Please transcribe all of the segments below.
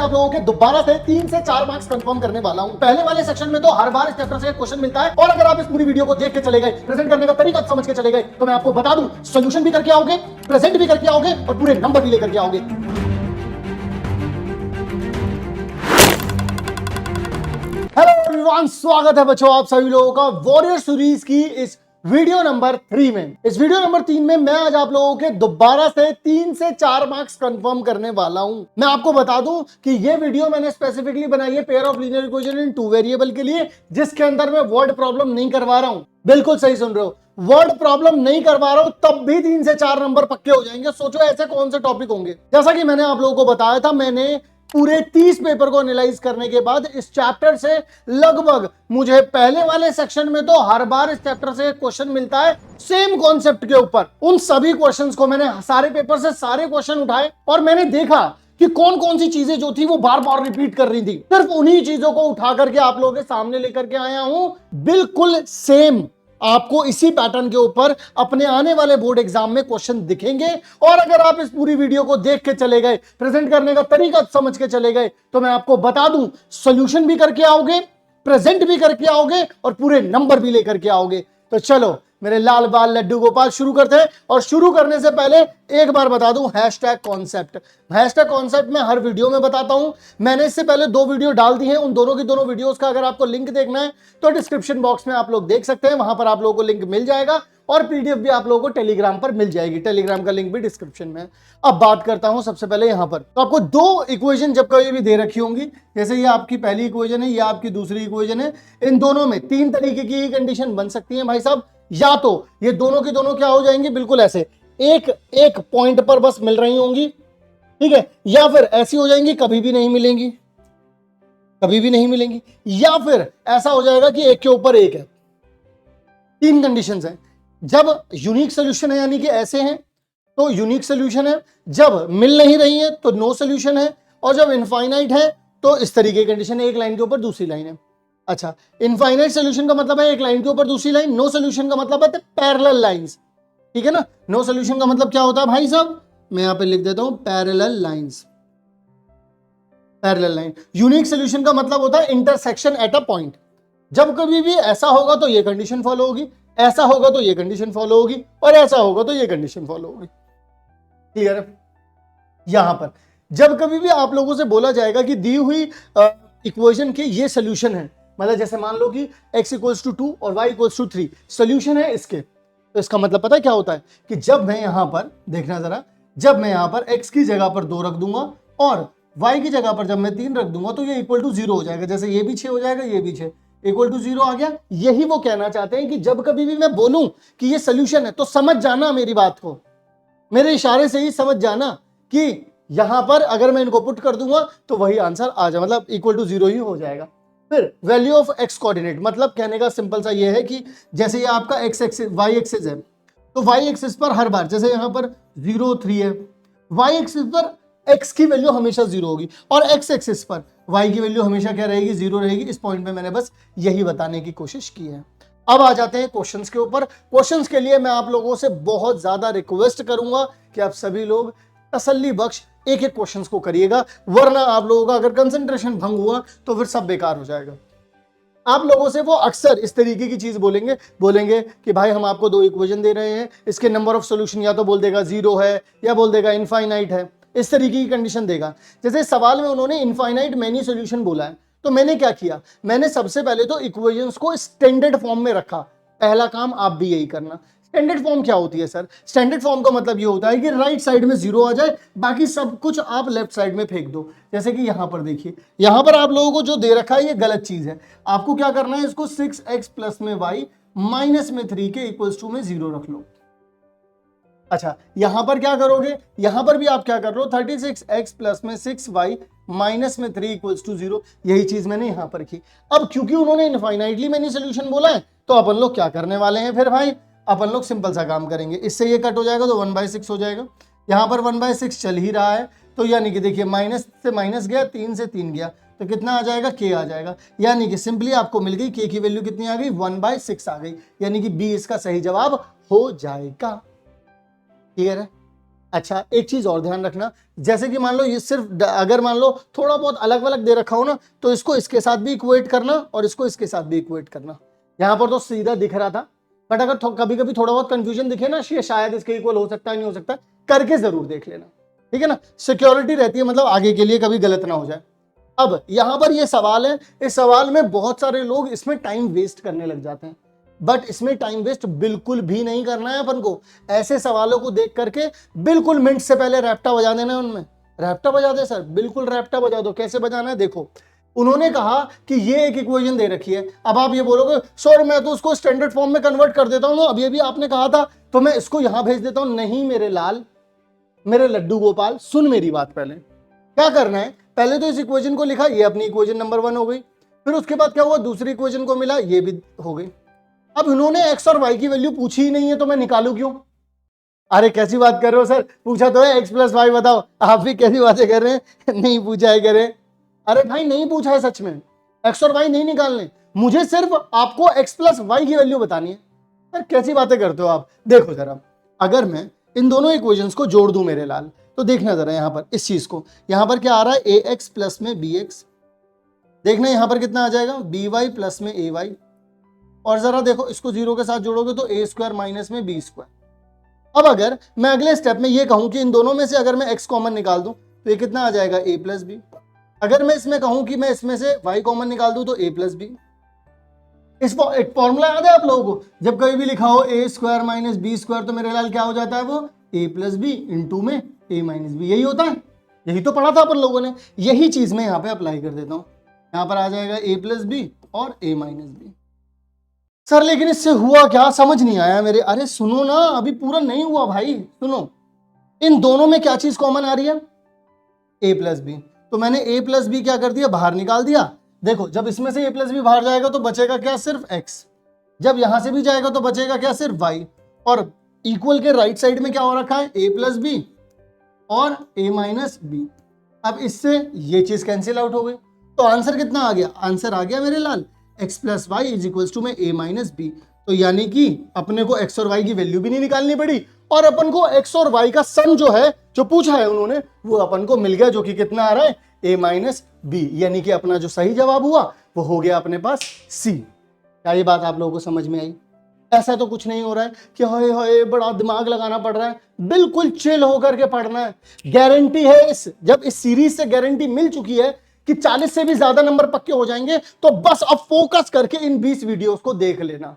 आप लोगों के दोबारा से 3 से 4 मार्क्स कंफर्म करने वाला हूं। पहले वाले सेक्शन में तो हर बार इस चैप्टर से एक क्वेश्चन मिलता है और अगर आप इस पूरी वीडियो को देख के चले गए, प्रेजेंट करने का तरीका समझ के चले गए, तो मैं आपको बता दूं सॉल्यूशन भी करके आओगे, प्रेजेंट भी करके आओगे और पूरे नंबर भी लेकर के आओगे। हेलो एवरीवन, स्वागत है बच्चों आप सभी लोगों का वॉरियर सीरीज की इस वीडियो नंबर 3 में। इस वीडियो नंबर 3 में मैं आज आप लोगों के दोबारा से 3 से 4 मार्क्स कंफर्म करने वाला हूं। मैं आपको बता दूं कि ये वीडियो मैंने स्पेसिफिकली बनाई है pair of linear equation in 2 variable के लिए, जिसके अंदर मैं वर्ड प्रॉब्लम नहीं करवा रहा हूं। बिल्कुल सही सुन रहे हो, वर्ड प्रॉब्लम नहीं करवा रहा हूं, तब भी 3 से 4 नंबर पक्के हो जाएंगे। सोचो ऐसे कौन से टॉपिक होंगे। जैसा कि मैंने आप लोगों को बताया था, मैंने पूरे 30 पेपर को एनालाइज करने के बाद इस चैप्टर से लगभग मुझे पहले वाले सेक्शन में तो हर बार इस चैप्टर से क्वेश्चन मिलता है सेम कॉन्सेप्ट के ऊपर। उन सभी क्वेश्चंस को मैंने सारे पेपर से सारे क्वेश्चन उठाए और मैंने देखा कि कौन कौन सी चीजें जो थी वो बार बार रिपीट कर रही थी। सिर्फ उन्हीं चीजों को उठा करके आप लोगों के सामने लेकर के आया हूं, बिल्कुल सेम। आपको इसी पैटर्न के ऊपर अपने आने वाले बोर्ड एग्जाम में क्वेश्चन दिखेंगे और अगर आप इस पूरी वीडियो को देख के चले गए, प्रेजेंट करने का तरीका समझ के चले गए, तो मैं आपको बता दूं सॉल्यूशन भी करके आओगे, प्रेजेंट भी करके आओगे और पूरे नंबर भी लेकर के आओगे। तो चलो मेरे लाल बाल लड्डू गोपाल शुरू करते हैं। और शुरू करने से पहले एक बार बता दूं हैशटैग कॉन्सेप्ट। हैशटैग कॉन्सेप्ट मैं हर वीडियो में बताता हूं। मैंने इससे पहले 2 वीडियो डाल दी हैं, उन दोनों की दोनों वीडियोस का अगर आपको लिंक देखना है तो डिस्क्रिप्शन बॉक्स में आप लोग देख सकते हैं, वहां पर आप लोगों को लिंक मिल जाएगा और पीडीएफ भी आप लोगों को टेलीग्राम पर मिल जाएगी। टेलीग्राम का लिंक भी डिस्क्रिप्शन में है। अब बात करता हूं सबसे पहले यहां पर, तो आपको 2 इक्वेशन जब कभी भी दे रखी होंगी, जैसे ये आपकी पहली इक्वेशन है, ये आपकी दूसरी इक्वेशन है, इन दोनों में 3 तरीके की कंडीशन बन सकती है भाई साहब। या तो ये दोनों की दोनों क्या हो जाएंगी, बिल्कुल ऐसे एक एक पॉइंट पर बस मिल रही होंगी, ठीक है, या फिर ऐसी हो जाएंगी कभी भी नहीं मिलेंगी, कभी भी नहीं मिलेंगी, या फिर ऐसा हो जाएगा कि एक के ऊपर एक है। 3 कंडीशंस हैं। जब यूनिक सोल्यूशन है यानी कि ऐसे हैं तो यूनिक सोल्यूशन है, जब मिल नहीं रही है तो नो सोल्यूशन है, और जब इनफाइनाइट है तो इस तरीके की कंडीशन है, एक लाइन के ऊपर दूसरी लाइन है। अच्छा, इनफाइनाइट सोल्यूशन का मतलब है एक लाइन के ऊपर दूसरी लाइन, नो सोल्यूशन का मतलब है पैरेलल लाइंस, ठीक है ना। नो सोल्यूशन का मतलब क्या होता है भाई साहब, मैं यहां पे लिख देता हूं parallel lines, parallel line. Unique solution का मतलब होता है इंटरसेक्शन एट अ पॉइंट। जब कभी भी ऐसा होगा तो ये कंडीशन फॉलो होगी, ऐसा होगा तो ये कंडीशन फॉलो होगी, और ऐसा होगा तो ये कंडीशन फॉलो होगी। क्लियर है। यहां पर जब कभी भी आप लोगों से बोला जाएगा कि दी हुई इक्वेशन के ये सोल्यूशन है, मतलब जैसे मान लो कि x = 2 और y = 3 सोल्यूशन है इसके, तो इसका मतलब पता है क्या होता है कि जब मैं यहां पर देखना जरा, जब मैं यहां पर x की जगह पर 2 रख दूंगा और y की जगह पर जब मैं 3 रख दूंगा तो ये = 0 हो जाएगा। जैसे ये भी 6 हो जाएगा, ये भी 6 = 0 आ गया। यही वो कहना चाहते हैं कि जब कभी भी मैं बोलूं कि ये सोल्यूशन है तो समझ जाना मेरी बात को, मेरे इशारे से ही समझ जाना कि यहां पर अगर मैं इनको पुट कर दूंगा तो वही आंसर आ जाए, मतलब = 0 ही हो जाएगा। फिर वैल्यू ऑफ x कोऑर्डिनेट, मतलब कहने का सिंपल सा ये है कि जैसे ये आपका x एक्सिस y एक्सिस है, तो y एक्सिस पर हर बार जैसे यहां पर 0 3 है, y एक्सिस पर x की वैल्यू हमेशा 0 होगी और x एक्सिस पर y की वैल्यू हमेशा क्या रहेगी, 0 रहेगी। इस पॉइंट में मैंने बस यही बताने की कोशिश की है। अब आ जाते हैं क्वेश्चंस के ऊपर। क्वेश्चंस के लिए मैं आप लोगों से बहुत ज्यादा रिक्वेस्ट करूंगा कि आप सभी लोग तसल्ली बख्श एक एक क्वेश्चंस को करिएगा, वरना आप लोगों का अगर कंसंट्रेशन भंग हुआ तो फिर सब बेकार हो जाएगा। आप लोगों से वो अक्सर इस तरीके की चीज बोलेंगे कि भाई हम आपको 2 इक्वेशन दे रहे हैं, इसके नंबर ऑफ सॉल्यूशन या तो बोल देगा 0 है या बोल देगा इनफाइनाइट है, इस तरीके की कंडीशन देगा। जैसे सवाल में उन्होंने इनफाइनाइट मैनी सॉल्यूशन बोला है, तो मैंने क्या किया, मैंने सबसे पहले तो इक्वेशंस को स्टैंडर्ड फॉर्म में रखा। पहला काम आप भी यही करना। स्टैंडर्ड फॉर्म क्या होती है सर? स्टैंडर्ड फॉर्म का मतलब ये होता है कि राइट साइड में 0 आ जाए, बाकी सब कुछ आप लेफ्ट साइड में फेंक दो। जैसे कि यहां पर देखिए, यहां पर आप लोगों को जो दे रखा है ये गलत चीज है। आपको क्या करना है, इसको 6x प्लस में y माइनस में 3 के = में 0 रख लो। अच्छा, यहां पर क्या करोगे, यहां पर भी आप क्या कर रहे हो, 36x प्लस में 6y माइनस में 3 = 0। यही चीज मैंने यहां पर की। अब क्योंकि उन्होंने इनफाइनाइटली मैनी सोल्यूशन बोला है, तो अपन लोग क्या करने वाले हैं फिर भाई, अपन लोग सिंपल सा काम करेंगे। इससे ये कट हो जाएगा तो 1/6 हो जाएगा। यहां पर 1/6 चल ही रहा है, तो यानी कि देखिए माइनस से माइनस गया, 3 से 3 गया, तो कितना आ जाएगा, k आ जाएगा। यानी कि सिंपली आपको मिल गई k की वैल्यू कितनी आ गई, 1/6 आ गई। यानी कि b इसका सही जवाब हो जाएगा। क्लियर है। अच्छा एक चीज और ध्यान रखना, जैसे कि मान लो ये सिर्फ अगर मान लो थोड़ा बहुत अलग अलग दे रखा हो ना, तो इसको इसके साथ भी इक्वेट करना और इसको इसके साथ भी इक्वेट करना। यहां पर तो सीधा दिख रहा था, बट अगर कभी कभी थोड़ा बहुत कंफ्यूजन दिखे ना, शायद इसके इक्वल हो सकता है नहीं हो सकता, करके जरूर देख लेना, ठीक है ना, सिक्योरिटी रहती है, मतलब आगे के लिए कभी गलत ना हो जाए। अब यहां पर ये सवाल है, इस सवाल में बहुत सारे लोग इसमें टाइम वेस्ट करने लग जाते हैं, बट इसमें टाइम वेस्ट बिल्कुल भी नहीं करना है अपन को। ऐसे सवालों को देख करके बिल्कुल मिनट से पहले रैप्टा बजा देना है उनमें। रैप्टा बजा दे सर, बिल्कुल रैप्टा बजा दो। कैसे बजाना है देखो, उन्होंने कहा कि ये एक इक्वेशन दे रखी है, अब आप ये बोलोगे सर मैं तो उसको स्टैंडर्ड फॉर्म में कन्वर्ट कर देता हूं, अब ये भी आपने कहा था तो मैं इसको यहां भेज देता हूं। नहीं मेरे लाल, मेरे लड्डू गोपाल, सुन मेरी बात। पहले क्या करना है, पहले तो इस इक्वेशन को लिखा, ये अपनी इक्वेशन नंबर 1 हो गई। फिर उसके बाद क्या हुआ, दूसरी इक्वेशन को मिला, ये भी हो गई। अब इन्होंने x और y की वैल्यू पूछी ही नहीं है, तो मैं निकालू क्यों? अरे कैसी बात कर रहे हो सर, पूछा तो है x प्लस वाई बताओ, आप भी कैसी बातें कर रहे हैं नहीं पूछा है करें। अरे भाई नहीं पूछा है सच में, x और y नहीं निकालने, मुझे सिर्फ आपको x प्लस वाई की वैल्यू बतानी है। सर कैसी बातें करते हो आप। देखो जरा, अगर मैं इन दोनों इक्वेशंस को जोड़ दूं मेरे लाल, तो देखना जरा यहां पर इस चीज को, यहां पर क्या आ रहा है ax प्लस में bx, देखना यहां पर कितना आ जाएगा by प्लस में ay, और जरा देखो इसको 0 के साथ जोड़ोगे तो a स्क्वायर माइनस में b स्क्वायर। अब अगर मैं अगले स्टेप में ये कहूं कि इन दोनों में से अगर मैं x कॉमन निकाल दूं तो ये कितना आ जाएगा a प्लस बी। अगर मैं इसमें कहूं कि मैं इसमें से y कॉमन निकाल दूं तो a प्लस बी। इस एक फॉर्मूला याद है आप लोगों को, जब कभी भी लिखा हो a square minus B square तो मेरे लाल क्या हो जाता है वो a प्लस बी इंटू में a माइनस बी, यही होता है, यही तो पढ़ा था अपन लोगों ने। यही चीज मैं यहाँ पे अप्लाई कर देता हूँ, यहाँ पर आ जाएगा a प्लस बी और a माइनस बी। सर लेकिन इससे हुआ क्या, समझ नहीं आया मेरे। अरे सुनो ना, अभी पूरा नहीं हुआ भाई, सुनो। इन दोनों में क्या चीज कॉमन आ रही है, a प्लस बी, तो मैंने a प्लस बी क्या कर दिया, बाहर निकाल दिया। देखो जब इसमें से a प्लस बी बाहर जाएगा तो बचेगा क्या, सिर्फ x। जब यहां से भी जाएगा तो बचेगा क्या, सिर्फ y। और इक्वल के राइट साइड में क्या हो रखा है, a प्लस बी और a माइनस बी। अब इससे ये चीज कैंसिल आउट हो गई, तो आंसर कितना आ गया, आंसर आ गया मेरे लाल x plus Y is equal to में a माइनस बी। तो यानी कि अपने को x और y की वैल्यू भी नहीं निकालनी पड़ी, और अपन को x और y का सम जो है, जो पूछा है उन्होंने, वो अपन को मिल गया, जो कि कितना आ रहा है, a माइनस बी। यानी कि अपना जो सही जवाब हुआ वो हो गया अपने पास C। क्या ये बात आप लोगों को समझ में आई? ऐसा तो कुछ नहीं हो रहा है कि हाय हाय बड़ा दिमाग लगाना पड़ रहा है, बिल्कुल चिल होकर के पढ़ना है। गारंटी है जब इस सीरीज से गारंटी मिल चुकी है कि 40 से भी ज्यादा नंबर पक्के हो जाएंगे, तो बस अब फोकस करके इन 20 वीडियोस को देख लेना।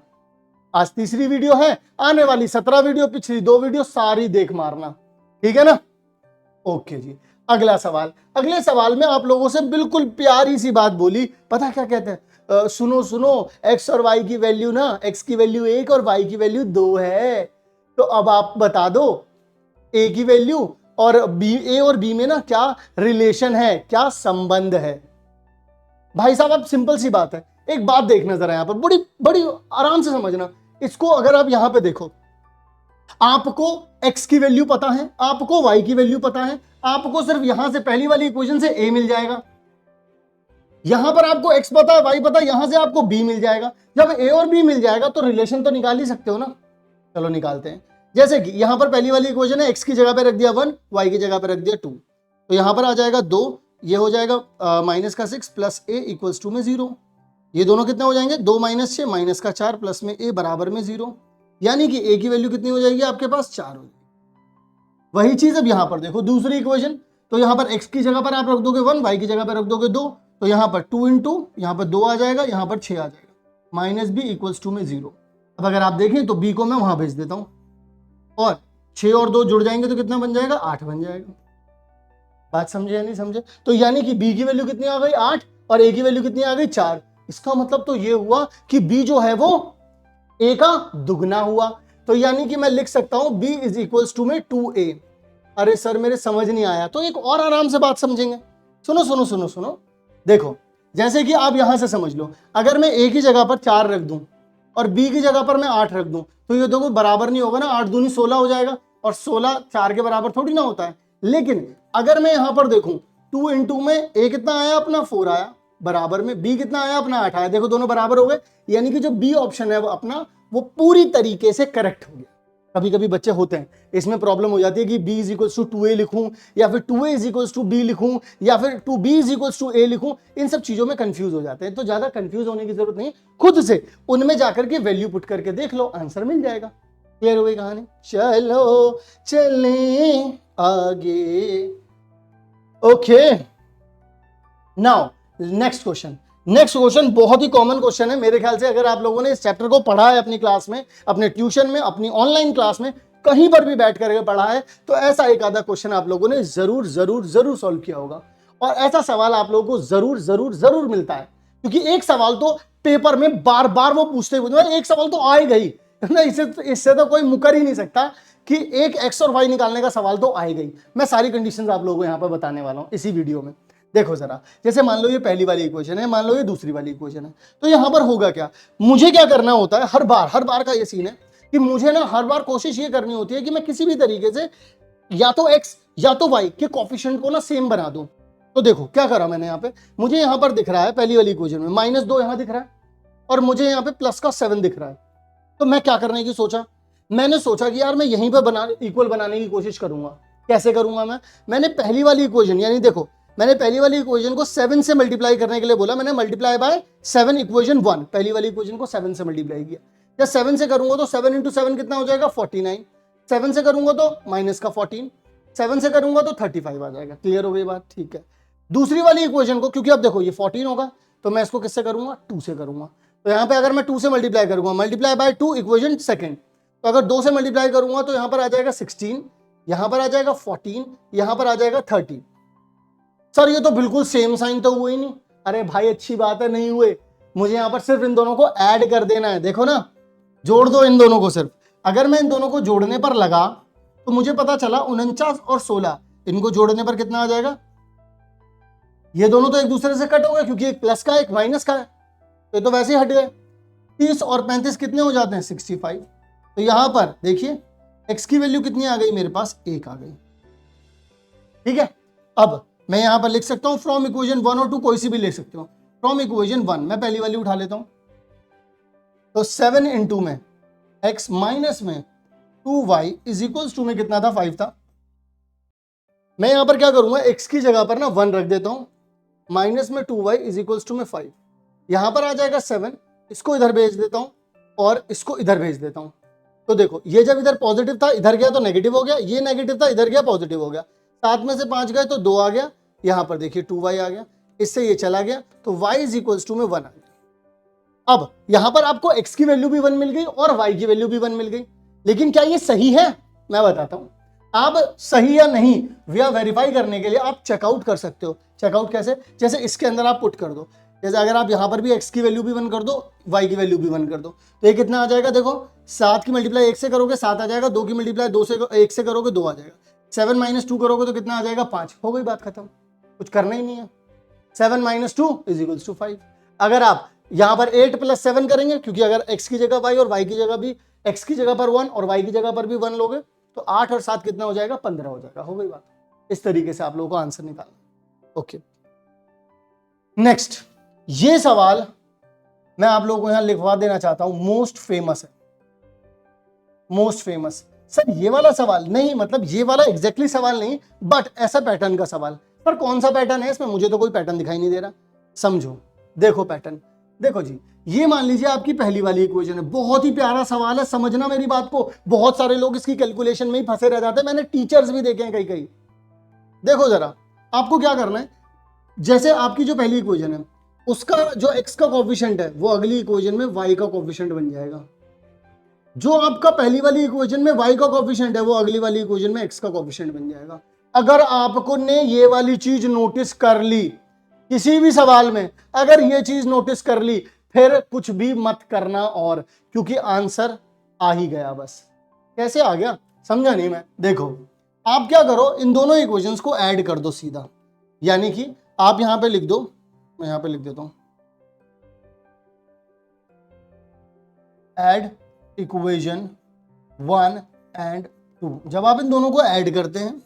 आज तीसरी वीडियो है, आने वाली 17 वीडियो, पिछली 2 वीडियो सारी देख मारना, ठीक है ना। ओके जी, अगला सवाल। अगले सवाल में आप लोगों से बिल्कुल प्यारी सी बात बोली, पता क्या कहते हैं, सुनो सुनो, x और y की वैल्यू ना, x की वैल्यू 1 और y की वैल्यू 2 है, तो अब आप बता दो a की वैल्यू और a और b में ना क्या रिलेशन है, क्या संबंध है। भाई साहब अब सिंपल सी बात है, एक बात देखना जरा यहां पर, बड़ी बड़ी आराम से समझना इसको। अगर आप यहां पे देखो, आपको x की वैल्यू पता है, आपको y की वैल्यू पता है, आपको सिर्फ यहां से पहली वाली इक्वेशन से a मिल जाएगा, यहां पर आपको x पता है, y पता है, यहां से आपको b मिल जाएगा। जब a और b मिल जाएगा तो रिलेशन तो निकाल ही सकते हो ना। चलो निकालते हैं। जैसे कि यहां पर पहली वाली इक्वेशन है, x की जगह पे रख दिया 1, y की जगह पे रख दिया 2, तो यहां पर आ जाएगा 2, ये हो जाएगा माइनस का 6 प्लस a इक्वल्स टू में 0। ये दोनों कितने हो जाएंगे, 2 माइनस 6 माइनस का 4 प्लस में a बराबर में 0, यानी कि a की वैल्यू कितनी हो जाएगी आपके पास, 4 हो जाएगी। वही चीज अब यहां पर देखो दूसरी इक्वेशन, तो यहां पर x की जगह पर आप रख दोगे 1, y की जगह पर रख दोगे 2, तो यहां पर 2 इंटू यहां पर 2 आ जाएगा, यहां पर 6 आ जाएगा, माइनस b इक्वल्स टू में 0। अब अगर आप देखें तो b को मैं वहां भेज देता हूं, और 6 और 2 जुड़ जाएंगे तो कितना बन जाएगा, 8 बन जाएगा। बात समझे या नहीं समझे? तो यानी कि b की वैल्यू कितनी आ गई, 8, और a की वैल्यू कितनी आ गई, 4। इसका मतलब तो ये हुआ कि b जो है वो a का दुगना हुआ, तो यानी कि मैं लिख सकता हूं b इज इक्वल्स टू में 2a। अरे सर मेरे समझ नहीं आया, तो एक और आराम से बात समझेंगे। सुनो सुनो सुनो सुनो, देखो जैसे कि आप यहां से समझ लो, अगर मैं a की जगह पर 4 रख दूं और b की जगह पर मैं 8 रख दूं, तो ये देखो बराबर नहीं होगा ना, 8 दूनी 16 हो जाएगा, और 16 4 के बराबर थोड़ी ना होता है। लेकिन अगर मैं यहां पर देखूं, 2 इंटू में a कितना आया अपना, 4 आया, बराबर में b कितना आया अपना, 8 आया, देखो दोनों बराबर हो गए, यानी कि जो b ऑप्शन है वो अपना वो पूरी तरीके से करेक्ट हो गया। कभी कभी बच्चे होते हैं, इसमें प्रॉब्लम हो जाती है कि b is equals to 2a लिखूं या फिर 2a is equals to b लिखूं या फिर 2b is equals to a लिखूं, इन सब चीजों में कंफ्यूज हो जाते हैं। तो ज्यादा कंफ्यूज होने की जरूरत नहीं, खुद से उनमें जाकर के वैल्यू पुट करके देख लो, आंसर मिल जाएगा। क्लियर हो गई कहानी? चलो चले आगे। ओके, नाउ नेक्स्ट क्वेश्चन बहुत ही कॉमन क्वेश्चन है मेरे ख्याल से। अगर आप लोगों ने इस चैप्टर को पढ़ा है अपनी क्लास में, अपने ट्यूशन में, अपनी ऑनलाइन क्लास में, कहीं पर भी बैठ करके पढ़ा है, तो ऐसा एक आधा क्वेश्चन आप लोगों ने जरूर जरूर जरूर सॉल्व किया होगा। और ऐसा सवाल आप लोगों को जरूर जरूर जरूर मिलता है, क्योंकि एक सवाल तो पेपर में बार बार वो पूछते हुए, एक सवाल तो आएगा ही ना, इससे तो कोई मुकर ही नहीं सकता कि एक एक्स और वाई निकालने का सवाल तो आएगा ही। मैं सारी कंडीशंस आप लोगों को यहाँ पर बताने वाला हूँ इसी वीडियो में। देखो जरा, जैसे मान लो ये पहली वाली इक्वेशन है, मान लो ये दूसरी वाली इक्वेशन है, तो यहां पर होगा क्या, मुझे क्या करना होता है, हर बार का ये सीन है कि मुझे ना हर बार कोशिश ये करनी होती है कि मैं किसी भी तरीके से या तो x या तो y के कोफिशिएंट को ना सेम बना दूं। तो देखो क्या करा मैंने यहाँ पे, मुझे यहाँ पर दिख रहा है पहली वाली इक्वेशन में -2 यहां दिख रहा है और मुझे यहाँ पे प्लस का 7 दिख रहा है। तो मैं क्या करने की सोचा, मैंने सोचा कि यार मैं यहीं पर इक्वल बनाने की कोशिश करूंगा। कैसे करूंगा मैंने पहली वाली इक्वेशन, यानी देखो मैंने पहली वाली इक्वेशन को 7 से मल्टीप्लाई करने के लिए बोला, मैंने मल्टीप्लाई बाय 7 इक्वेशन 1, पहली वाली इक्वेशन को 7 से मल्टीप्लाई किया। जब 7 से करूंगा तो 7 इंटू 7 कितना हो जाएगा 49, 7 से करूंगा तो माइनस का 14, 7 से करूंगा तो 35 आ जाएगा। क्लियर हो गई बात? ठीक है। दूसरी वाली इक्वेशन को, क्योंकि अब देखो ये 14 होगा तो मैं इसको किससे करूंगा, 2 से करूंगा। तो यहाँ पे अगर मैं 2 से मल्टीप्लाई करूंगा, मल्टीप्लाई बाय 2 इक्वेशन सेकंड, तो अगर 2 से मल्टीप्लाई करूंगा तो यहाँ पर आ जाएगा 16, यहाँ पर आ जाएगा 14, यहाँ पर आ जाएगा 30। सर ये तो बिल्कुल सेम साइन तो हुए ही नहीं। अरे भाई अच्छी बात है, नहीं हुए, मुझे यहां पर सिर्फ इन दोनों को ऐड कर देना है। देखो ना, जोड़ दो इन दोनों को सिर्फ। अगर मैं इन दोनों को जोड़ने पर लगा तो मुझे पता चला 49 और 16, इनको जोड़ने पर कितना आ जाएगा, ये दोनों तो एक दूसरे से कट हो गए क्योंकि एक प्लस का एक माइनस का है, तो ये तो वैसे ही हट गए। 30 और 35 कितने हो जाते हैं 65। तो यहां पर देखिए x की वैल्यू कितनी आ गई, मेरे पास 1 आ गई। ठीक है, अब मैं यहां पर लिख सकता हूं फ्रॉम इक्वेशन 1 और 2, कोई सी भी ले सकते हो। फ्रॉम इक्वेशन 1 मैं पहली वाली उठा लेता हूं, तो 7 इंटू में x माइनस में 2y इज इक्वल्स टू में कितना था 5 था। मैं यहां पर क्या करूंगा, x की जगह पर ना 1 रख देता हूं, माइनस में 2y इज इक्वल्स टू में 5, यहां पर आ जाएगा 7, इसको इधर भेज देता हूं और इसको इधर भेज देता हूं। तो देखो ये जब इधर पॉजिटिव था इधर गया तो नेगेटिव हो गया, ये नेगेटिव था इधर गया पॉजिटिव हो गया, 7 में से 5 गए तो 2 आ गया, यहां पर देखिए 2y आ गया, इससे ये चला गया तो y इज इक्वल्स टू में 1 आ गया। अब यहां पर आपको x की वैल्यू भी 1 मिल गई और y की वैल्यू भी 1 मिल गई, लेकिन क्या ये सही है, मैं बताता हूं। आप सही या नहीं यह वेरीफाई करने के लिए आप चेकआउट कर सकते हो। चेकआउट कैसे, जैसे इसके अंदर आप पुट कर दो, जैसे अगर आप यहां पर भी x की वैल्यू भी 1 कर दो, y की वैल्यू भी 1 कर दो, तो ये कितना आ जाएगा, देखो 7 की मल्टीप्लाई 1 से करोगे 7 आ जाएगा, 2 की मल्टीप्लाई 1 से करोगे 2 आ जाएगा, 7 माइनस 2 करोगे तो कितना आ जाएगा 5, हो गई बात खत्म, कुछ करना ही नहीं है। 7 माइनस 2 इज इक्वल्स टू 5। अगर आप यहां पर 8 प्लस 7 करेंगे, क्योंकि अगर x की जगह y और y की जगह भी, x की जगह पर 1 और y की जगह पर भी 1 लोगे तो 8 और 7 कितना हो जाएगा 15 हो जाएगा, हो गई बात। इस तरीके से आप लोगों को आंसर निकालना। ओके, नेक्स्ट ये सवाल मैं आप लोगों को यहां लिखवा देना चाहता हूं, मोस्ट फेमस है, मोस्ट फेमस। सर ये वाला सवाल नहीं, मतलब ये वाला एग्जैक्टली सवाल नहीं, बट ऐसा पैटर्न का सवाल। पर कौन सा पैटर्न है इसमें, मुझे तो कोई पैटर्न दिखाई नहीं दे रहा। समझो, देखो पैटर्न, देखो जी, ये मान लीजिए आपकी पहली वाली इक्वेशन है, बहुत ही प्यारा सवाल है, समझना मेरी बात को। बहुत सारे लोग इसकी कैलकुलेशन में ही फंसे रह जाते हैं, मैंने टीचर्स भी देखे हैं कई कई। देखो जरा, आपको क्या करना है, जैसे आपकी जो पहली इक्वेशन है उसका जो x का कोफिशिएंट है वो अगली इक्वेशन में y का कोफिशिएंट बन जाएगा। जो आपका पहली वाली इक्वेशन में y का कोफिशिएंट है वो अगली वाली इक्वेशन में x का कोफिशिएंट बन जाएगा। अगर आपको ने ये वाली चीज नोटिस कर ली किसी भी सवाल में, अगर ये चीज नोटिस कर ली, फिर कुछ भी मत करना, और क्योंकि आंसर आ ही गया। बस कैसे आ गया समझा नहीं मैं। देखो आप क्या करो, इन दोनों इक्वेशंस को ऐड कर दो सीधा, यानी कि आप यहां पे लिख दो, मैं यहां पे लिख देता हूं, ऐड इक्वेशन 1 एंड 2। जब आप इन दोनों को ऐड करते हैं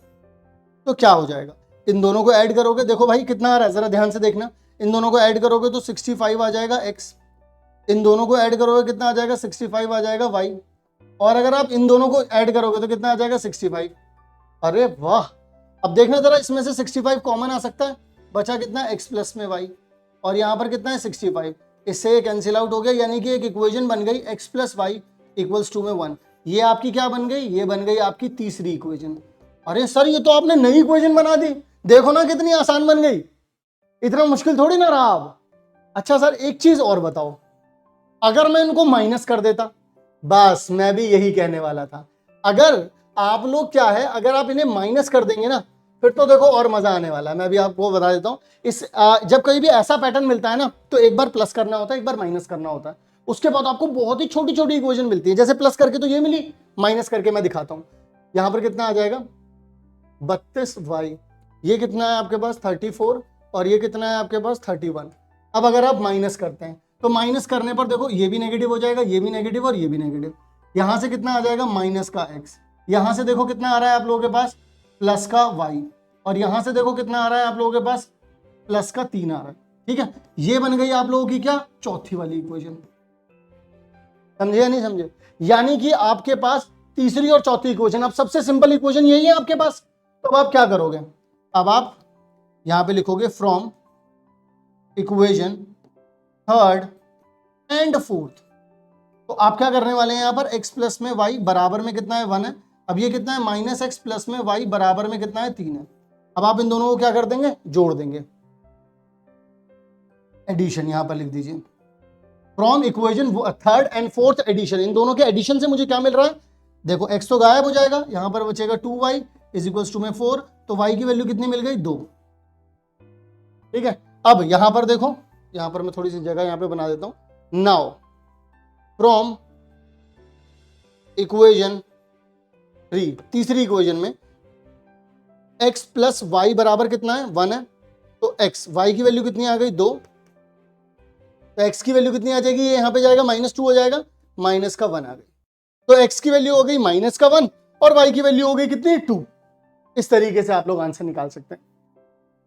तो क्या हो जाएगा, इन दोनों को ऐड करोगे, देखो भाई कितना आ रहा है जरा ध्यान से देखना, इन दोनों को ऐड करोगे तो 65 आ जाएगा x, इन दोनों को ऐड करोगे कितना आ जाएगा 65 आ जाएगा y, और अगर आप इन दोनों को ऐड करोगे तो कितना आ जाएगा 65। अरे वाह, अब देखना जरा, इसमें से 65 कॉमन आ सकता है, बचा कितना x प्लस में y, और यहाँ पर कितना है 65, इससे कैंसिल आउट हो गया, यानी कि एक इक्वेशन बन गई x plus Y equals to में 1। ये आपकी क्या बन गई, ये बन गई आपकी तीसरी इक्वेशन। अरे सर ये तो आपने नई इक्वेशन बना दी, देखो ना कितनी आसान बन गई, इतना मुश्किल थोड़ी ना रहा अब। अच्छा सर एक चीज और बताओ, अगर मैं इनको माइनस कर देता, बस मैं भी यही कहने वाला था, अगर आप लोग क्या है, अगर आप इन्हें माइनस कर देंगे ना, फिर तो देखो और मजा आने वाला है। मैं भी आपको बता देता हूं, जब कहीं भी ऐसा पैटर्न मिलता है ना, तो एक बार प्लस करना होता है, एक बार माइनस करना होता है, उसके बाद आपको बहुत ही छोटी छोटी इक्वेशन मिलती है। जैसे प्लस करके तो ये मिली, माइनस करके मैं दिखाता हूं, यहां पर कितना आ जाएगा 32y, ये कितना है आपके पास 34, और ये कितना है आपके पास 31। अब अगर आप माइनस करते हैं तो माइनस करने पर देखो ये भी नेगेटिव हो जाएगा, ये भी नेगेटिव और ये भी नेगेटिव, यहां से कितना आ जाएगा माइनस का x, यहां से देखो कितना आ रहा है आप लोगों के पास प्लस का y, और यहां से देखो कितना आ रहा है आप लोगों के पास प्लस का 3 आ रहा है। ठीक है, ये बन गई आप लोगों की क्या चौथी वाली इक्वेशन। समझे या नहीं समझे? यानी कि आपके पास तीसरी और चौथी इक्वेशन, अब सबसे सिंपल इक्वेशन यही है आपके पास। तो अब आप क्या करोगे, अब आप यहां पे लिखोगे from equation third and fourth. तो आप क्या करने वाले हैं, यहां पर x प्लस में y बराबर में कितना है 1 है, अब ये कितना है माइनस एक्स प्लस में y बराबर में कितना है 3 है। अब आप इन दोनों को क्या कर देंगे, जोड़ देंगे, एडिशन यहां पर लिख दीजिए, from equation third and fourth addition. इन दोनों के एडिशन से मुझे क्या मिल रहा है, देखो x तो गायब हो जाएगा, यहां पर बचेगा 2y इज इक्वल्स टू में 4, तो y की वैल्यू कितनी मिल गई 2। ठीक है, अब यहां पर देखो, यहां पर मैं थोड़ी सी जगह यहां पे बना देता हूं, नाउ फ्रॉम इक्वेशन 3, तीसरी इक्वेशन में x प्लस वाई बराबर कितना है 1 है, तो x y की वैल्यू कितनी आ गई 2, तो x की वैल्यू कितनी आ जाएगी, ये यहां पे जाएगा -2 हो जाएगा, माइनस का 1 आ गई, तो x की वैल्यू हो गई माइनस का 1 और y की वैल्यू हो गई कितनी 2। इस तरीके से आप लोग आंसर निकाल सकते हैं।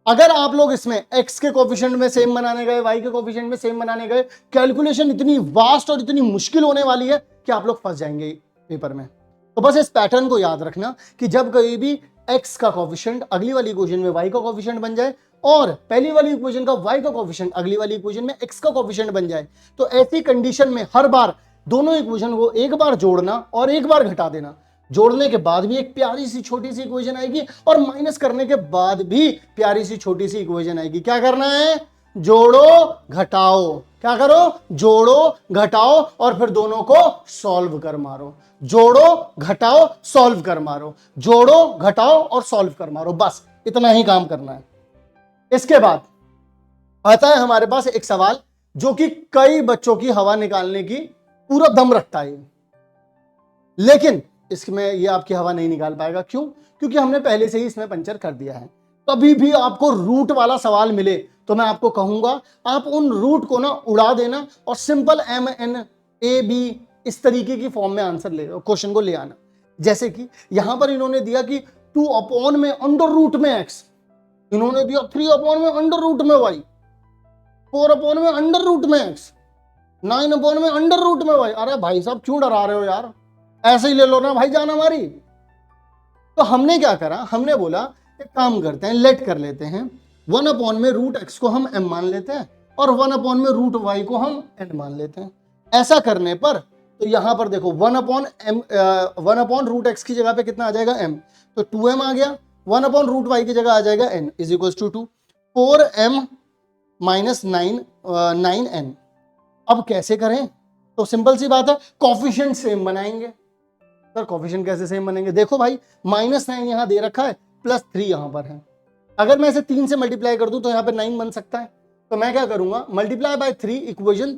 अगर आप लोग इसमें x के कोफिशिएंट में सेम बनाने गए, y के कोफिशिएंट में सेम बनाने गए, कैलकुलेशन इतनी वास्ट और इतनी मुश्किल होने वाली है कि आप लोग फंस जाएंगे पेपर में। तो बस इस पैटर्न को याद रखना कि जब कभी भी x का कोफिशिएंट अगली वाली इक्वेशन में y का कोफिशिएंट बन जाए, और पहली वाली इक्वेशन का y का कोफिशिएंट अगली वाली इक्वेशन में x का कोफिशिएंट बन जाए, तो ऐसी कंडीशन में हर बार दोनों इक्वेशन को एक बार जोड़ना और एक बार घटा देना, जोड़ने के बाद भी एक प्यारी सी छोटी सी इक्वेशन आएगी, और माइनस करने के बाद भी प्यारी सी छोटी सी इक्वेशन आएगी। क्या करना है, जोड़ो घटाओ, क्या करो, जोड़ो घटाओ, और फिर दोनों को सॉल्व कर मारो, जोड़ो घटाओ सॉल्व कर मारो, जोड़ो घटाओ और सॉल्व कर मारो, बस इतना ही काम करना है। इसके बाद आता है हमारे पास एक सवाल जो कि कई बच्चों की हवा निकालने की पूरा दम रखता है, लेकिन इसमें ये आपकी हवा नहीं निकाल पाएगा। क्यों? क्योंकि हमने पहले से ही इसमें पंचर कर दिया है। कभी भी आपको रूट वाला सवाल मिले तो मैं आपको कहूंगा आप उन रूट को ना उड़ा देना और सिंपल MNAB इस तरीके की फॉर्म में आंसर ले क्वेश्चन को ले आना। जैसे कि यहां पर इन्होंने दिया कि 2 अपॉन में अंडर रूट में x, इन्होंने दिया 3 अपॉन में अंडर रूट में y, 4 अपॉन में अंडर रूट में x, 9 अपॉन में अंडर रूट में y। अरे भाई साहब क्यों डरा रहे हो यार, ऐसे ही ले लो ना भाई जान हमारी। तो हमने क्या करा, हमने बोला एक काम करते हैं, लेट कर लेते हैं 1 अपॉन में रूट x को हम m मान लेते हैं और 1 अपॉन में रूट y को हम n मान लेते हैं। ऐसा करने पर तो यहां पर देखो 1 अपॉन रूट x की जगह पे कितना आ जाएगा m, तो 2m आ गया, 1 अपॉन रूट y की जगह आ जाएगा n is equals to 2, 4m minus 9n। अब कैसे करें, तो सिंपल सी बात है, कॉफिशिएंट सेम बनाएंगे। सर कॉफिशिएंट कैसे सेम बनेंगे, देखो भाई -9 यहां दे रखा है, +3 यहां पर है, अगर मैं इसे 3 से मल्टीप्लाई कर दूं तो यहां पे 9 बन सकता है। तो मैं क्या करूंगा, मल्टीप्लाई बाय 3 इक्वेशन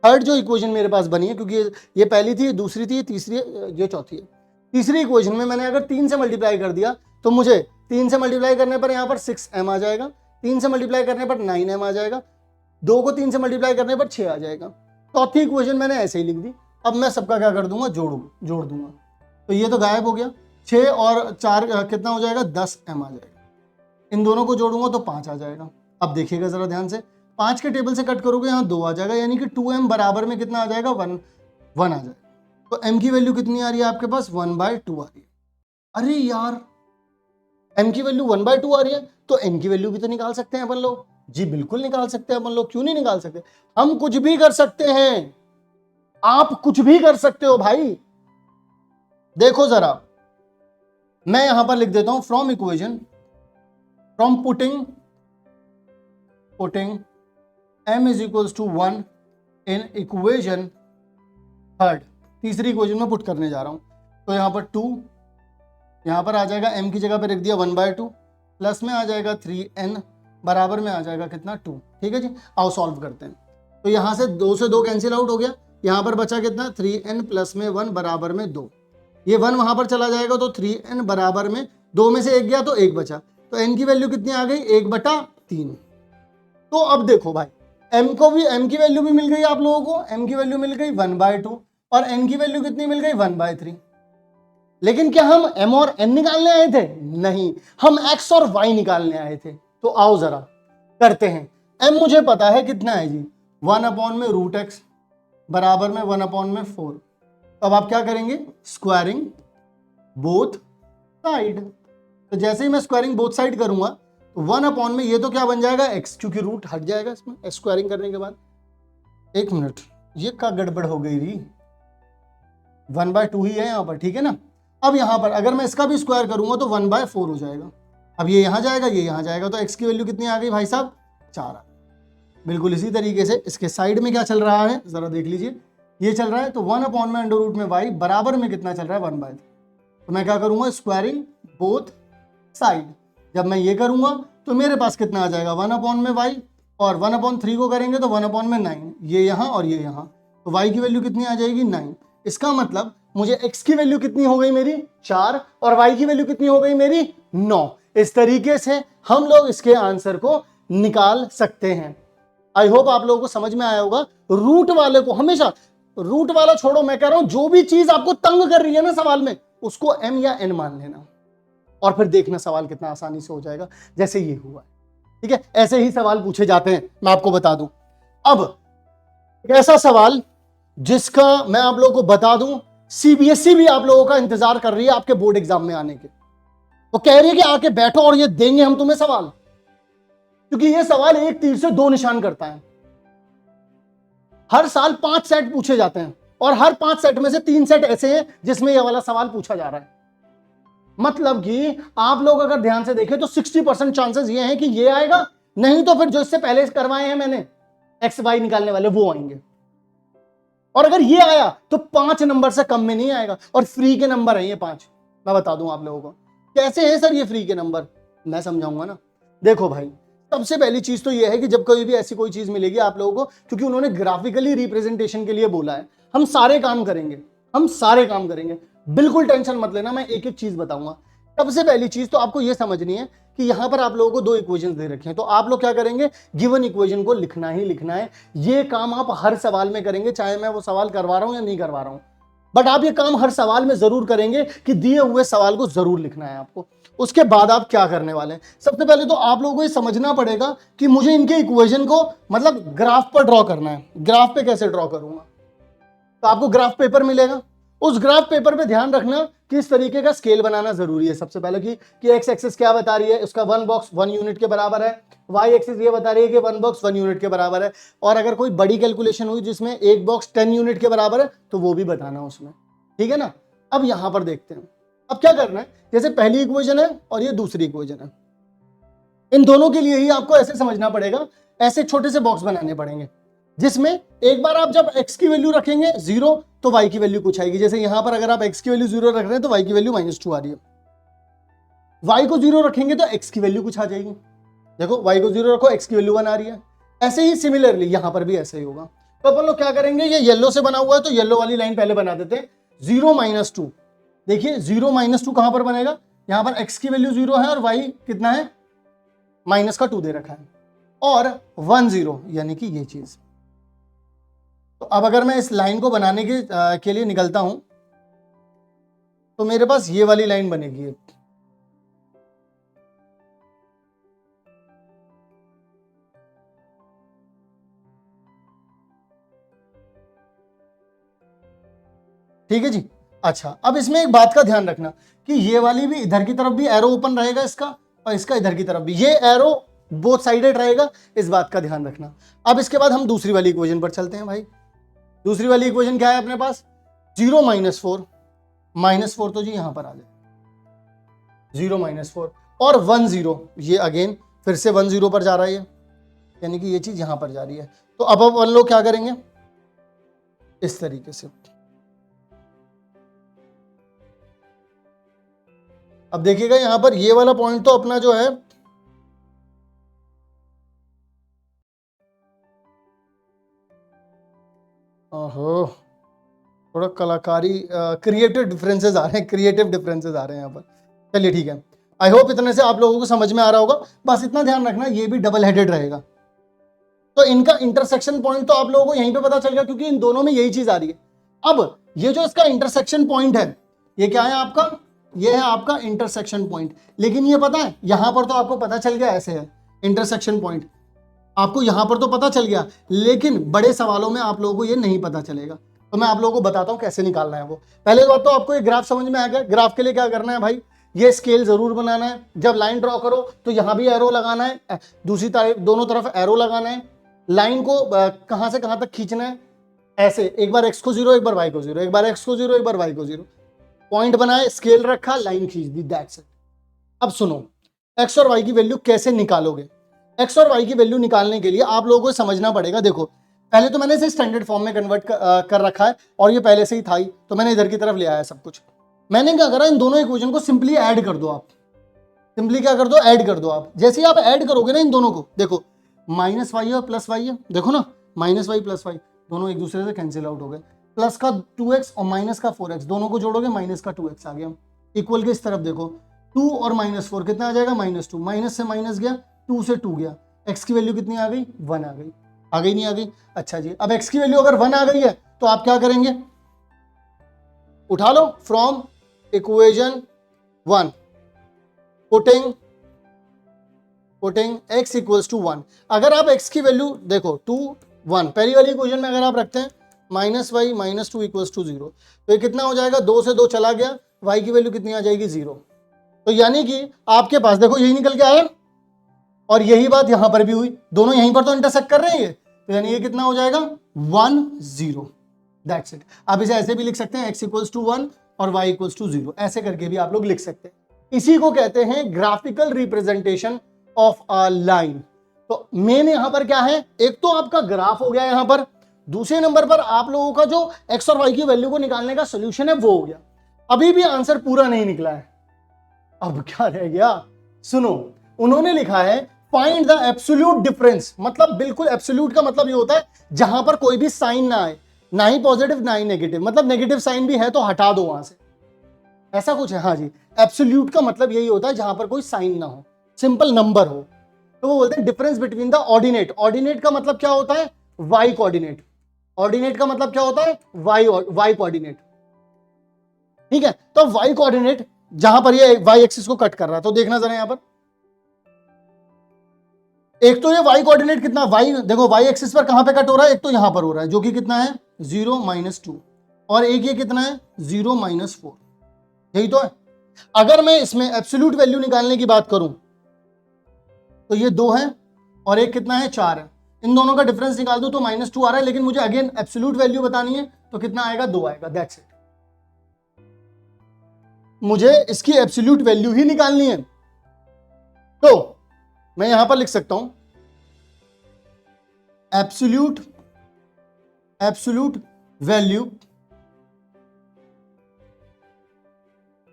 थर्ड जो इक्वेशन मेरे पास बनी है, क्योंकि ये पहली थी, दूसरी थी, तीसरी, ये चौथी है। तीसरी इक्वेशन में मैंने अगर 3 से मल्टीप्लाई कर दिया तो मुझे 3 से मल्टीप्लाई करने पर यहां पर 6m आ जाएगा, 3 से मल्टीप्लाई करने पर 9m आ जाएगा, 2 को 3 से मल्टीप्लाई करने पर 6 आ जाएगा। चौथी इक्वेशन मैंने ऐसे ही लिख दी। अब मैं सबका क्या कर दूंगा, जोड़ दूंगा, तो ये तो गायब हो गया, 6 और 4 कितना हो जाएगा, 10m आ जाएगा। इन दोनों को जोड़ूंगा तो 5 आ जाएगा। अब देखिएगा जरा ध्यान से, 5 के टेबल से कट करोगे यहाँ 2 आ जाएगा, यानी कि 2m बराबर में कितना आ जाएगा, 1 आ जाएगा। तो m की वैल्यू कितनी आ रही है आपके पास 1/2 आ रही है। अरे यार m की वैल्यू 1/2 आ रही है तो n की वैल्यू भी तो निकाल सकते हैं अपन लोग। जी बिल्कुल निकाल सकते हैं अपन लोग, क्यों नहीं निकाल सकते, हम कुछ भी कर सकते हैं, आप कुछ भी कर सकते हो भाई। देखो जरा मैं यहां पर लिख देता हूं from equation, from putting m is equals to 1 in equation third, तीसरी इक्वेशन में पुट करने जा रहा हूं। तो यहां पर 2, यहां पर आ जाएगा m की जगह पे रख दिया 1/2, प्लस में आ जाएगा 3n, बराबर में आ जाएगा कितना 2। ठीक है जी, आओ सॉल्व करते हैं। तो यहां से 2 से 2 कैंसिल आउट हो गया, यहां पर बचा कितना 3n प्लस में 1 बराबर में 2, ये 1 वहां पर चला जाएगा तो 3n बराबर में 2 में से 1 गया तो 1 बचा, तो n की वैल्यू कितनी आ गई 1/3। तो अब देखो भाई m को भी, m की वैल्यू भी मिल गई आप लोगों को, m की वैल्यू मिल गई 1/2 और n की वैल्यू कितनी मिल गई 1/3। लेकिन क्या हम m और n निकालने आए थे, नहीं, हम x और y निकालने आए थे। तो आओ जरा करते हैं। m मुझे पता है कितना है जी 1/√x बराबर में 1/4। तो अब आप क्या करेंगे स्क्वायरिंग बोथ साइड, तो जैसे ही मैं स्क्वायरिंग बोथ साइड करूंगा तो 1 में ये तो क्या बन जाएगा x, क्योंकि रूट हट जाएगा इसमें स्क्वायरिंग करने के बाद। एक मिनट, ये क्या गड़बड़ हो गई रही, 1/2 ही है यहाँ पर, ठीक है ना। अब यहाँ पर अगर मैं इसका भी स्क्वायर करूंगा तो 1/4 हो जाएगा। अब ये यहाँ जाएगा, ये यहाँ जाएगा, तो x की वैल्यू कितनी आ गई भाई साहब 4 आ। बिल्कुल इसी तरीके से इसके साइड में क्या चल रहा है जरा देख लीजिए, ये चल रहा है तो 1/√y बराबर में कितना चल रहा है 1/3। तो मैं क्या करूंगा स्क्वायरिंग बोथ साइड, जब मैं ये करूंगा तो मेरे पास कितना आ जाएगा 1/y, और 1/3 को करेंगे तो 1/9, ये यहाँ और ये यहाँ, तो y की वैल्यू कितनी आ जाएगी 9। इसका मतलब मुझे x की वैल्यू कितनी हो गई मेरी 4 और y की वैल्यू कितनी हो गई मेरी 9। इस तरीके से हम लोग इसके आंसर को निकाल सकते हैं। आई होप आप लोगों को समझ में आया होगा। रूट वाले को हमेशा, रूट वाला छोड़ो, मैं कह रहा हूं जो भी चीज आपको तंग कर रही है ना सवाल में, उसको m या n मान लेना और फिर देखना सवाल कितना आसानी से हो जाएगा, जैसे ये हुआ। ठीक है, ऐसे ही सवाल पूछे जाते हैं, मैं आपको बता दूं। अब एक ऐसा सवाल जिसका मैं आप लोगों को बता दूं, सीबीएसई भी आप लोगों का इंतजार कर रही है आपके बोर्ड एग्जाम में आने के, वो कह रही है कि आके बैठो और ये देंगे हम तुम्हें सवाल, क्योंकि ये सवाल एक तीर से दो निशान करता है। हर साल 5 सेट पूछे जाते हैं और हर 5 सेट में से 3 सेट ऐसे हैं जिसमें यह वाला सवाल पूछा जा रहा है। मतलब कि आप लोग अगर ध्यान से देखें तो 60% चांसेस ये हैं कि ये आएगा, नहीं तो फिर जो इससे पहले करवाए हैं मैंने एक्स वाई निकालने वाले वो आएंगे। और अगर ये आया तो 5 नंबर से कम में नहीं आएगा, और फ्री के नंबर है ये 5। मैं बता दूं आप लोगों को कैसे है सर ये फ्री के नंबर, मैं समझाऊंगा ना। देखो भाई, सबसे पहली चीज तो ये है कि जब कभी भी ऐसी कोई चीज मिलेगी आप लोगों को, क्योंकि उन्होंने ग्राफिकली रिप्रेजेंटेशन के लिए बोला है, हम सारे काम करेंगे, हम सारे काम करेंगे, बिल्कुल टेंशन मत लेना, मैं एक एक चीज बताऊंगा। सबसे पहली चीज तो आपको यह समझनी है कि यहां पर आप लोगों को 2 इक्वेशंस दे रखे हैं, तो आप लोग क्या करेंगे गिवन इक्वेशन को लिखना ही लिखना है। ये काम आप हर सवाल में करेंगे, चाहे मैं वो सवाल करवा रहा हूं या नहीं करवा रहा हूं, बट आप ये काम हर सवाल में जरूर करेंगे कि दिए हुए सवाल को जरूर लिखना है आपको। उसके बाद आप क्या करने वाले हैं, सबसे पहले तो आप लोगों को ये समझना पड़ेगा कि मुझे इनके इक्वेशन को मतलब ग्राफ पर ड्रॉ करना है। ग्राफ पे कैसे ड्रॉ करूंगा, तो आपको ग्राफ पेपर मिलेगा, उस ग्राफ पेपर पे ध्यान रखना कि इस तरीके का स्केल बनाना जरूरी है। सबसे पहले कि एक्स एक्सिस क्या बता रही है, उसका 1 बॉक्स 1 यूनिट के बराबर है, वाई एक्सिस ये बता रही है कि 1 बॉक्स 1 यूनिट के बराबर है, और अगर कोई बड़ी कैलकुलेशन हुई जिसमें एक बॉक्स 10 यूनिट के बराबर है तो वो भी बताना उसमें, ठीक है ना। अब यहां पर देखते हैं अब क्या करना है, जैसे पहली इक्वेशन है और ये दूसरी इक्वेशन है, इन दोनों के लिए ही आपको ऐसे समझना पड़ेगा, ऐसे छोटे से बॉक्स बनाने पड़ेंगे जिसमें एक बार आप जब x की वैल्यू रखेंगे 0 तो y की वैल्यू कुछ आएगी। जैसे यहां पर अगर आप x की वैल्यू 0 रख रहे हैं तो y की वैल्यू -2 आ रही है, y को 0 रखेंगे तो x की वैल्यू कुछ आ जाएगी। देखो y को 0 रखो x की वैल्यू 1 आ रही है। ऐसे ही सिमिलरली यहां पर भी ऐसे ही होगा। तो अपन लोग क्या करेंगे, ये येलो से बना हुआ है तो येलो वाली लाइन पहले बना देते हैं। 0 -2, देखिए 0 -2 कहां पर बनेगा, यहां पर x की वैल्यू 0 है और y कितना है -2 दे रखा है, और 1 0 यानी कि ये चीज। तो अब अगर मैं इस लाइन को बनाने के लिए निकलता हूं तो मेरे पास ये वाली लाइन बनेगी। ठीक है जी। अच्छा, अब इसमें एक बात का ध्यान रखना कि ये वाली भी इधर की तरफ भी एरो ओपन रहेगा इसका, और इसका इधर की तरफ भी, ये एरो बोथ साइडेड रहेगा, इस बात का ध्यान रखना। अब इसके बाद हम दूसरी वाली इक्वेशन पर चलते हैं भाई। दूसरी वाली इक्वेशन क्या है अपने पास, 0 माइनस फोर तो जी यहां पर आ जाए, 0 -4 और 1 0, ये अगेन फिर से 1 0 पर जा रहा है ये, यानी कि ये चीज यहां पर जा रही है। तो अब अपन लोग क्या करेंगे, इस तरीके से। अब देखिएगा यहां पर ये वाला पॉइंट तो अपना जो है ओहो, थोड़ा कलाकारी क्रिएटिव डिफरेंसेस आ रहे हैं, क्रिएटिव डिफरेंसेस आ रहे हैं यहाँ पर। चलिए ठीक है, आई होप इतने से आप लोगों को समझ में आ रहा होगा। बस इतना ध्यान रखना ये भी डबल हेडेड रहेगा, तो इनका इंटरसेक्शन पॉइंट तो आप लोगों को यहीं पे पता चल गया, क्योंकि इन दोनों में यही चीज आ रही है। अब ये जो इसका इंटरसेक्शन पॉइंट है, ये क्या है आपका, ये है आपका इंटरसेक्शन पॉइंट। लेकिन ये पता है यहां पर तो आपको पता चल गया ऐसे है इंटरसेक्शन पॉइंट, आपको यहां पर तो पता चल गया, लेकिन बड़े सवालों में आप लोगों को ये नहीं पता चलेगा। तो मैं आप लोगों को बताता हूं कैसे निकालना है वो। पहले बात तो आपको ये ग्राफ समझ में आ गया। ग्राफ के लिए क्या करना है भाई, ये स्केल जरूर बनाना है। जब लाइन ड्रॉ करो तो यहां भी एरो लगाना है, दूसरी तरफ दोनों तरफ एरो लगाना है। लाइन को कहां से कहां तक खींचना है, ऐसे, एक बार एक्स को 0, एक बार वाई को 0, एक बार एक्स को 0, एक बार वाई को 0। पॉइंट बनाए, स्केल रखा, लाइन खींच दी, दैट्स इट। अब सुनो, एक्स और वाई की वैल्यू कैसे निकालोगे। एक्स और वाई की वैल्यू निकालने के लिए आप लोगों को समझना पड़ेगा। देखो, पहले तो मैंने इसे स्टैंडर्ड फॉर्म में कन्वर्ट कर रखा है, और ये पहले से ही था ही, तो मैंने इधर की तरफ ले आया सब कुछ। मैंने क्या करा, इन दोनों इक्वेशन को सिंपली ऐड कर दो आप। सिंपली क्या कर दो, ऐड कर दो आप। जैसे ही आप ऐड करोगे ना इन दोनों को, देखो माइनस वाई और प्लस वाई है, देखो ना माइनस वाई प्लस वाई दोनों एक दूसरे से कैंसिल आउट हो गए। प्लस का 2x और माइनस का 4x, दोनों को जोड़ोगे माइनस का 2x आ गया। इक्वल के इस तरफ देखो, 2 और -4 कितना आ जाएगा, -2, माइनस से माइनस गया, 2 से 2 गया। x की वैल्यू कितनी आ गई, 1 आ गई। आ गई नहीं आ गई, अच्छा जी। अब x की वैल्यू अगर 1 आ गई है तो आप क्या करेंगे, उठा लो from equation 1, putting x equals to 1। अगर आप x की वैल्यू देखो 2 1, पहली वाली इक्वेशन में अगर आप रखते हैं -y -2 इक्वल्स टू 0, तो ये कितना हो जाएगा, 2 से 2 चला गया, y की वैल्यू कितनी आ जाएगी, 0। तो यानी कि आपके पास देखो यही निकल के आया, और यही बात यहां पर भी हुई, दोनों यहीं पर तो इंटरसेक्ट कर रहे हैं ये, तो यानी ये कितना हो जाएगा, 1 0, दैट्स इट। आप इसे ऐसे भी लिख सकते हैं, x इक्वल्स टू 1 और y इक्वल्स टू 0, ऐसे करके भी आप लोग लिख सकते हैं। इसी को कहते हैं graphical representation of a line. तो मेन यहां पर क्या है, एक तो आपका ग्राफ हो गया यहां पर, दूसरे नंबर पर आप लोगों का जो x और y की वैल्यू को निकालने का सोल्यूशन है वो हो गया। अभी भी आंसर पूरा नहीं निकला है, अब क्या रह गया, सुनो। उन्होंने लिखा है फाइंड द एब्सोल्यूट डिफरेंस, मतलब बिल्कुल एब्सोल्यूट का मतलब ये होता है जहां पर कोई भी साइन ना आए, ना ही पॉजिटिव ना ही नेगेटिव, मतलब नेगेटिव साइन भी है तो हटा दो वहां से, ऐसा कुछ है। हाँ जी, एब्सोल्यूट का मतलब यही होता है जहां पर कोई साइन ना हो, सिंपल नंबर हो। तो वो बोलते हैं difference between the ordinate. Ordinate का मतलब क्या होता है, वाई कोऑर्डिनेट। ऑर्डिनेट का मतलब क्या होता है, वाई कोऑर्डिनेट, ठीक है। तो वाई कोऑर्डिनेट जहां पर ये वाई एक्सिस को कट कर रहा है, तो देखना जरा यहां पर, एक तो ये वाई कोऑर्डिनेट कितना, वाई देखो वाई एक्सिस पर कहां पे कट हो रहा है, एक तो यहां पर हो रहा है जो कि कितना है 0 -2, और एक ये कितना है 0 -4, यही तो है। अगर मैं इसमें एब्सोल्यूट वैल्यू निकालने की बात करूं तो ये 2 है और एक कितना है 4 है, इन दोनों का डिफरेंस निकाल दूं तो -2 आ रहा है, लेकिन मुझे अगेन एब्सोल्यूट वैल्यू बतानी है तो कितना आएगा, 2 आएगा, दैट्स इट। मुझे इसकी एब्सोल्यूट वैल्यू ही निकालनी है, तो मैं यहां पर लिख सकता हूं absolute value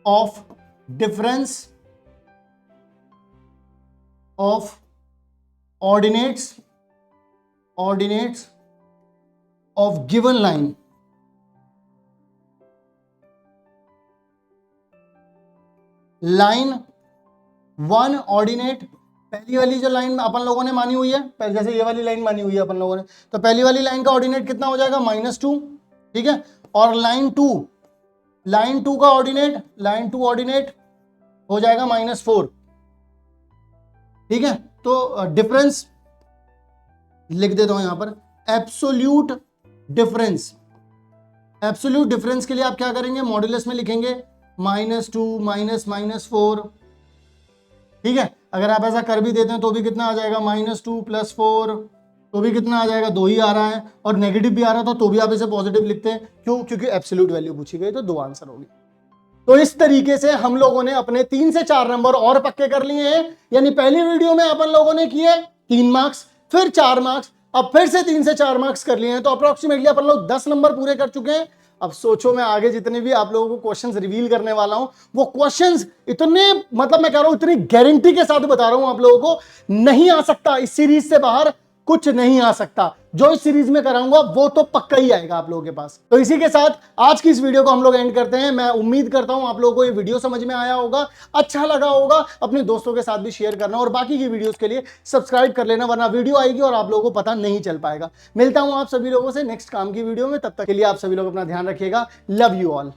of difference of ordinates of given line. Line 1 ordinate, पहली वाली जो लाइन अपन लोगों ने मानी हुई है, जैसे ये वाली लाइन मानी हुई है अपन लोगों ने, तो पहली वाली लाइन का ऑर्डिनेट कितना हो जाएगा, -2, ठीक है। और लाइन 2 का ऑर्डिनेट, लाइन 2 ऑर्डिनेट हो जाएगा -4, ठीक है। तो डिफरेंस लिख देता हूं यहां पर, एब्सोल्यूट डिफरेंस एब्सोल्यूट डिफरेंस के लिए आप क्या करेंगे, मॉड्यूलस में लिखेंगे -2 -4। ठीक है, अगर आप ऐसा कर भी देते हैं तो भी कितना आ जाएगा, -2 + 4 तो भी कितना आ जाएगा, 2 ही आ रहा है, और नेगेटिव भी आ रहा था तो भी आप इसे पॉजिटिव लिखते हैं। क्यों? क्योंकि एब्सोल्यूट वैल्यू पूछी गई तो 2 आंसर होगी। तो इस तरीके से हम लोगों ने अपने 3 से 4 नंबर और पक्के कर लिए हैं। यानी पहली वीडियो में अपन लोगों ने किए 3 मार्क्स, फिर 4 मार्क्स, अब फिर से 3 से 4 मार्क्स कर लिए हैं, तो अप्रोक्सीमेटली अपन लोग 10 नंबर पूरे कर चुके हैं। अब सोचो, मैं आगे जितने भी आप लोगों को क्वेश्चंस रिवील करने वाला हूं, वो क्वेश्चंस इतने, मतलब मैं कह रहा हूं इतनी गारंटी के साथ बता रहा हूं आप लोगों को, नहीं आ सकता इस सीरीज से बाहर, कुछ नहीं आ सकता। जो इस सीरीज में कराऊंगा वो तो पक्का ही आएगा आप लोगों के पास। तो इसी के साथ आज की इस वीडियो को हम लोग एंड करते हैं। मैं उम्मीद करता हूं आप लोगों को ये वीडियो समझ में आया होगा, अच्छा लगा होगा। अपने दोस्तों के साथ भी शेयर करना, और बाकी की वीडियोस के लिए सब्सक्राइब कर लेना, वरना वीडियो आएगी और आप लोगों को पता नहीं चल पाएगा। मिलता हूं आप सभी लोगों से नेक्स्ट काम की वीडियो में, तब तक के लिए आप सभी लोग अपना ध्यान रखिएगा। Love you all.